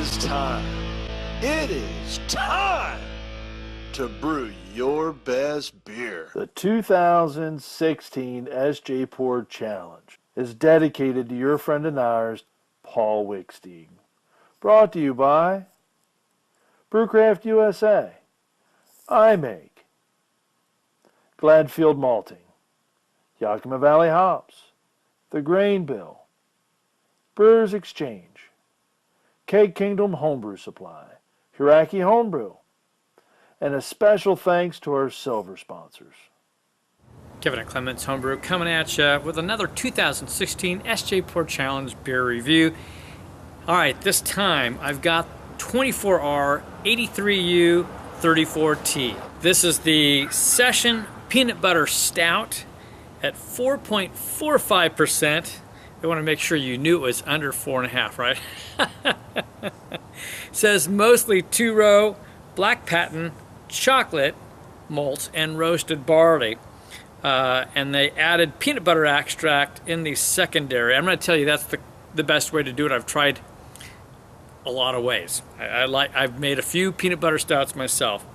is time. It is time to brew your best beer. The 2016 Sjporr Challenge is dedicated to your friend and ours, Paul Wickstein. Brought to you by Brewcraft USA, I Make, Gladfield Malting, Yakima Valley Hops, The Grain Bill, Brewers Exchange, Keg Kingdom Homebrew Supply, Hiraki Homebrew, and a special thanks to our silver sponsors. Kevin at Clements Homebrew coming at you with another 2016 Sjporr Challenge beer review. All right, this time I've got 24R-83U-34T. This is the Session Peanut Butter Stout at 4.45%. I want to make sure you knew it was under 4.5, right? It says mostly two-row, black patent, chocolate, malt, and roasted barley. And they added peanut butter extract in the secondary. I'm going to tell you that's the best way to do it. I've tried a lot of ways. I've made a few peanut butter stouts myself.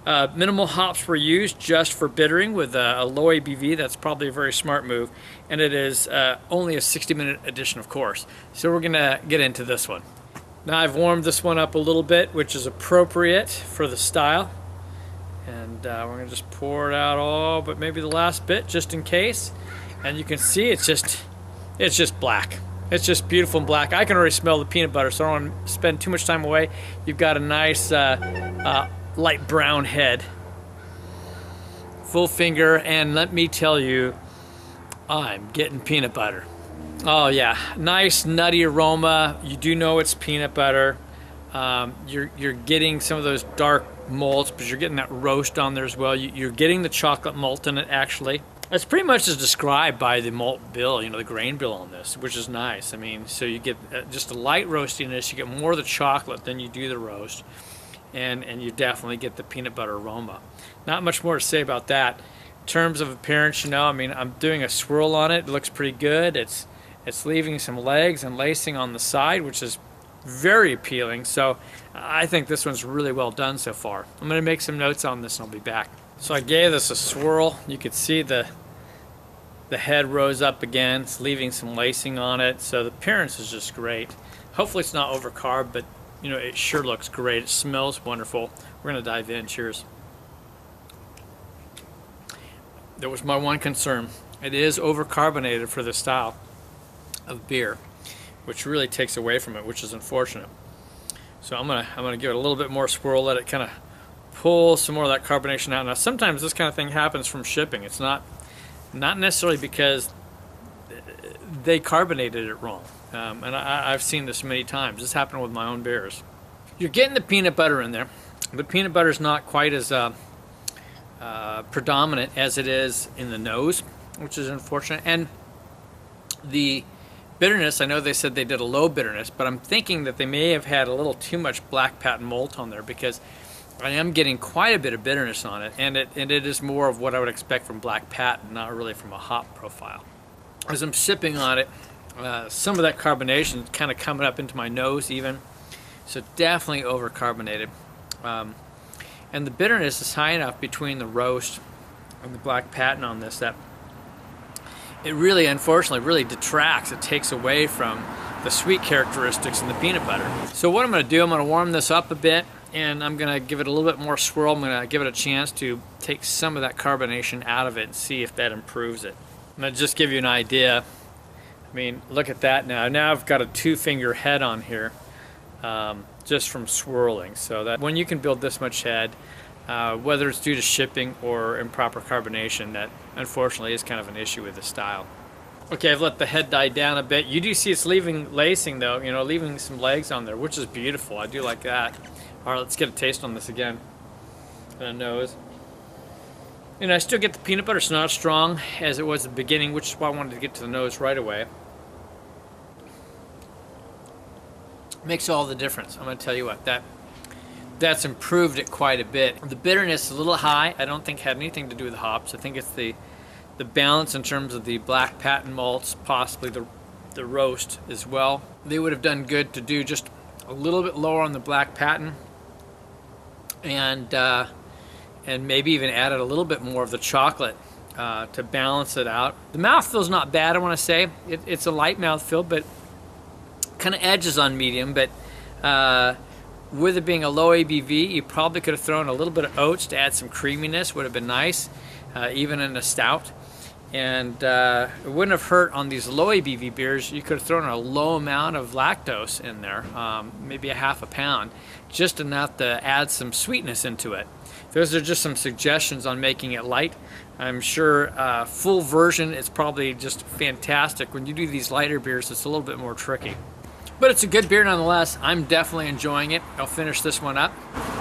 Minimal hops were used just for bittering with a low ABV. That's probably a very smart move. And it is only a 60-minute edition, of course. So we're going to get into this one. Now I've warmed this one up a little bit, which is appropriate for the style. And we're going to just pour it out all, but maybe the last bit, just in case. And you can see it's just black. It's just beautiful and black. I can already smell the peanut butter, so I don't want to spend too much time away. You've got a nice light brown head. Full finger, and let me tell you, I'm getting peanut butter. Oh yeah, nice nutty aroma. You do know it's peanut butter. You're getting some of those dark malts, but you're getting that roast on there as well. You're getting the chocolate malt in it, actually. It's pretty much as described by the malt bill, the grain bill on this, which is nice. I mean, so you get just a light roastiness. You get more of the chocolate than you do the roast, and you definitely get the peanut butter aroma. Not much more to say about that. In terms of appearance, I mean, I'm doing a swirl on it. It looks pretty good. It's leaving some legs and lacing on the side, which is very appealing. So I think this one's really well done so far. I'm going to make some notes on this and I'll be back. So I gave this a swirl. You could see the head rose up again. It's leaving some lacing on it. So the appearance is just great. Hopefully it's not overcarb, but it sure looks great. It smells wonderful. We're going to dive in. Cheers. That was my one concern. It is overcarbonated for this style of beer, which really takes away from it, which is unfortunate. So I'm gonna give it a little bit more swirl, let it kind of pull some more of that carbonation out. Now sometimes this kind of thing happens from shipping. It's not necessarily because they carbonated it wrong. And I've seen this many times. This happened with my own beers. You're getting the peanut butter in there. The peanut butter is not quite as predominant as it is in the nose, which is unfortunate. And the bitterness, I know they said they did a low bitterness, but I'm thinking that they may have had a little too much black patent malt on there, because I am getting quite a bit of bitterness on it, and it is more of what I would expect from black patent, not really from a hop profile. As I'm sipping on it, some of that carbonation is kind of coming up into my nose even, so definitely overcarbonated. And the bitterness is high enough between the roast and the black patent on this that it really, unfortunately, really detracts. It takes away from the sweet characteristics in the peanut butter. So what I'm going to do, I'm going to warm this up a bit, and I'm going to give it a little bit more swirl. I'm going to give it a chance to take some of that carbonation out of it and see if that improves it. I'm going to just give you an idea. I mean, look at that now. Now I've got a 2-finger head on here, just from swirling. So that when you can build this much head, whether it's due to shipping or improper carbonation, that unfortunately is kind of an issue with the style. Okay, I've let the head die down a bit. You do see it's leaving lacing though, leaving some legs on there, which is beautiful. I do like that. All right, let's get a taste on this again. And a nose. I still get the peanut butter. It's not as strong as it was at the beginning, which is why I wanted to get to the nose right away. Makes all the difference. I'm going to tell you what, that's improved it quite a bit. The bitterness is a little high. I don't think had anything to do with the hops. I think it's the balance in terms of the black patent malts, possibly the roast as well. They would have done good to do just a little bit lower on the black patent, and maybe even added a little bit more of the chocolate to balance it out. The mouthfeel's not bad, I want to say. It's a light mouthfeel, but kind of edges on medium. But with it being a low ABV, you probably could have thrown a little bit of oats to add some creaminess. Would have been nice, even in a stout. And it wouldn't have hurt on these low ABV beers. You could have thrown a low amount of lactose in there, maybe a half a pound, just enough to add some sweetness into it. Those are just some suggestions on making it light. I'm sure full version is probably just fantastic. When you do these lighter beers, it's a little bit more tricky. But it's a good beer nonetheless. I'm definitely enjoying it. I'll finish this one up.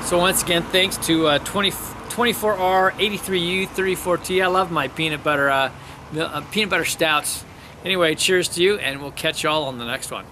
So once again, thanks to 24R-83U-34T. I love my peanut butter stouts. Anyway, cheers to you, and we'll catch y'all on the next one.